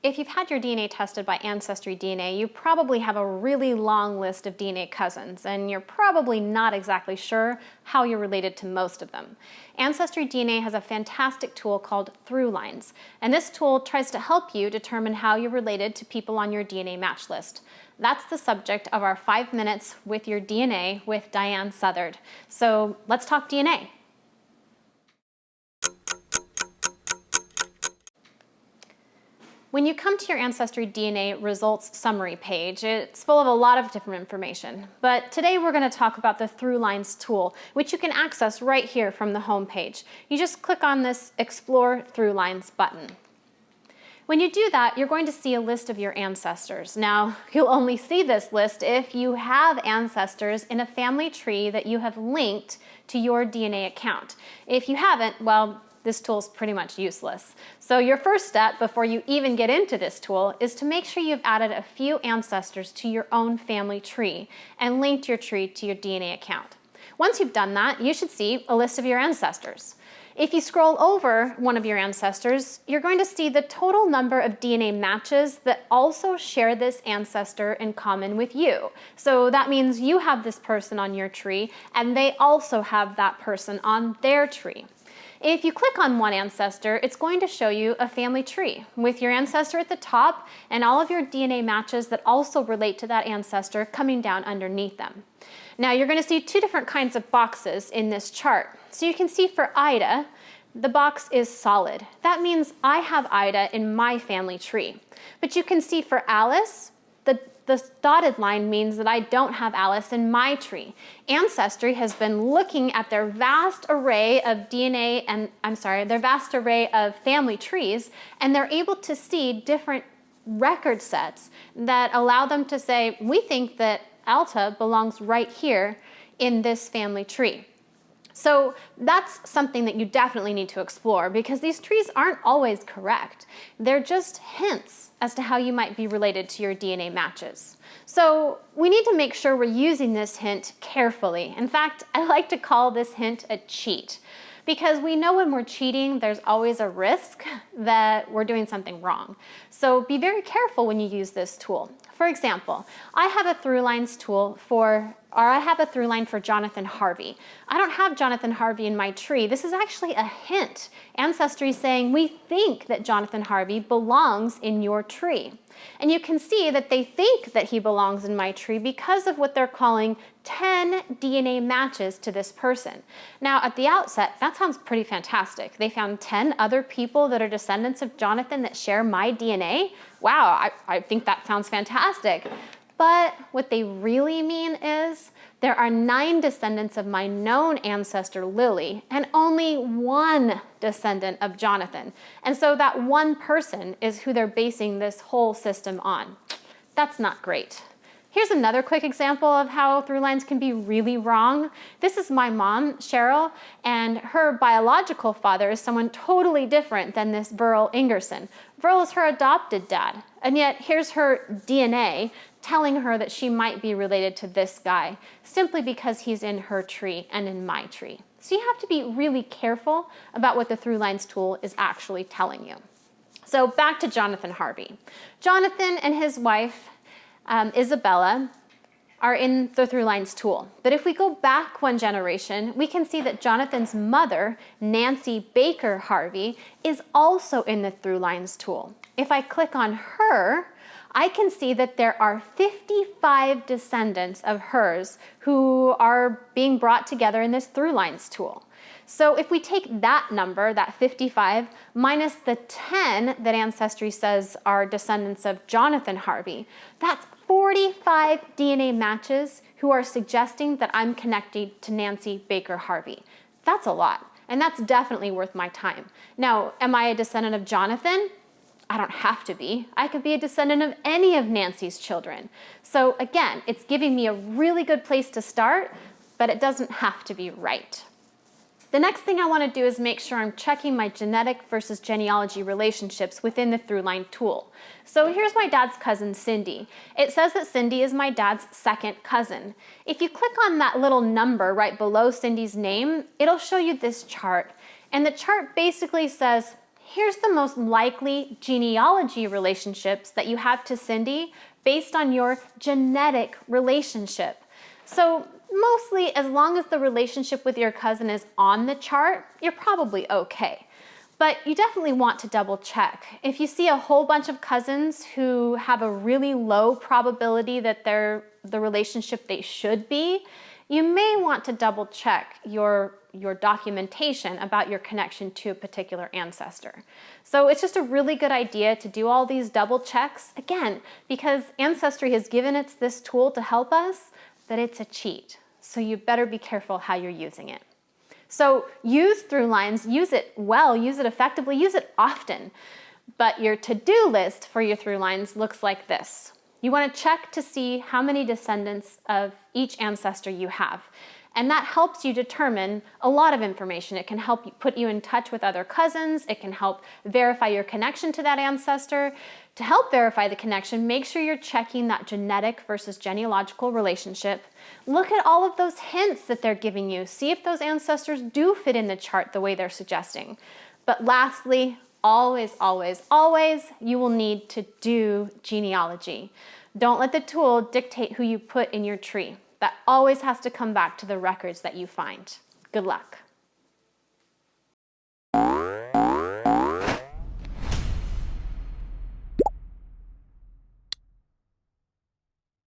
If you've had your DNA tested by AncestryDNA, you probably have a really long list of DNA cousins, and you're probably not exactly sure how you're related to most of them. AncestryDNA has a fantastic tool called ThruLines, and this tool tries to help you determine how you're related to people on your DNA match list. That's the subject of our 5 minutes with your DNA with Diane Southard. So let's talk DNA. When you come to your AncestryDNA results summary page, it's full of a lot of different information. But today we're going to talk about the ThruLines tool, which you can access right here from the home page. You just click on this Explore ThruLines button. When you do that, you're going to see a list of your ancestors. Now, you'll only see this list if you have ancestors in a family tree that you have linked to your DNA account. If you haven't, well, this tool's pretty much useless. So your first step before you even get into this tool is to make sure you've added a few ancestors to your own family tree and linked your tree to your DNA account. Once you've done that, you should see a list of your ancestors. If you scroll over one of your ancestors, you're going to see the total number of DNA matches that also share this ancestor in common with you. So that means you have this person on your tree, and they also have that person on their tree. If you click on one ancestor, it's going to show you a family tree with your ancestor at the top and all of your DNA matches that also relate to that ancestor coming down underneath them. Now you're going to see two different kinds of boxes in this chart. So you can see for Ida, the box is solid. That means I have Ida in my family tree. But you can see for Alice, the dotted line means that I don't have Alice in my tree. Ancestry has been looking at their vast array of DNA and, their vast array of family trees, and they're able to see different record sets that allow them to say, we think that Alta belongs right here in this family tree. So that's something that you definitely need to explore because these trees aren't always correct. They're just hints as to how you might be related to your DNA matches. So we need to make sure we're using this hint carefully. In fact, I like to call this hint a cheat because we know when we're cheating, there's always a risk that we're doing something wrong. So be very careful when you use this tool. For example, I have a ThruLines tool I have a ThruLine for Jonathan Harvey. I don't have Jonathan Harvey in my tree. This is actually a hint. Ancestry is saying, we think that Jonathan Harvey belongs in your tree. And you can see that they think that he belongs in my tree because of what they're calling 10 DNA matches to this person. Now, at the outset, that sounds pretty fantastic. They found 10 other people that are descendants of Jonathan that share my DNA. Wow, I think that sounds fantastic. But what they really mean is there are 9 descendants of my known ancestor, Lily, and only 1 descendant of Jonathan. And so that one person is who they're basing this whole system on. That's not great. Here's another quick example of how ThruLines can be really wrong. This is my mom, Cheryl, and her biological father is someone totally different than this Cheryl Ingerson. Cheryl is her adopted dad, and yet here's her DNA telling her that she might be related to this guy simply because he's in her tree and in my tree. So you have to be really careful about what the ThruLines tool is actually telling you. So back to Jonathan Harvey. Jonathan and his wife, Isabella, are in the ThruLines tool. But if we go back one generation, we can see that Jonathan's mother, Nancy Baker Harvey, is also in the ThruLines tool. If I click on her, I can see that there are 55 descendants of hers who are being brought together in this ThruLines tool. So if we take that number, that 55, minus the 10 that Ancestry says are descendants of Jonathan Harvey, that's 45 DNA matches who are suggesting that I'm connected to Nancy Baker Harvey. That's a lot, and that's definitely worth my time. Now, am I a descendant of Jonathan? I don't have to be. I could be a descendant of any of Nancy's children. So again, it's giving me a really good place to start, but it doesn't have to be right. The next thing I want to do is make sure I'm checking my genetic versus genealogy relationships within the ThruLine tool. So here's my dad's cousin, Cindy. It says that Cindy is my dad's second cousin. If you click on that little number right below Cindy's name, it'll show you this chart. And the chart basically says, Here's the most likely genealogy relationships that you have to Cindy based on your genetic relationship. So mostly, as long as the relationship with your cousin is on the chart, you're probably okay. But you definitely want to double check. If you see a whole bunch of cousins who have a really low probability that they're the relationship they should be, you may want to double check your documentation about your connection to a particular ancestor. So it's just a really good idea to do all these double checks, again, because Ancestry has given us this tool to help us, but it's a cheat. So you better be careful how you're using it. So use ThruLines, use it well, use it effectively, use it often. But your to-do list for your ThruLines looks like this. You want to check to see how many descendants of each ancestor you have. And that helps you determine a lot of information. It can help you put you in touch with other cousins. It can help verify your connection to that ancestor. To help verify the connection, make sure you're checking that genetic versus genealogical relationship. Look at all of those hints that they're giving you. See if those ancestors do fit in the chart the way they're suggesting. But lastly, always, always, always, you will need to do genealogy. Don't let the tool dictate who you put in your tree. That always has to come back to the records that you find. Good luck.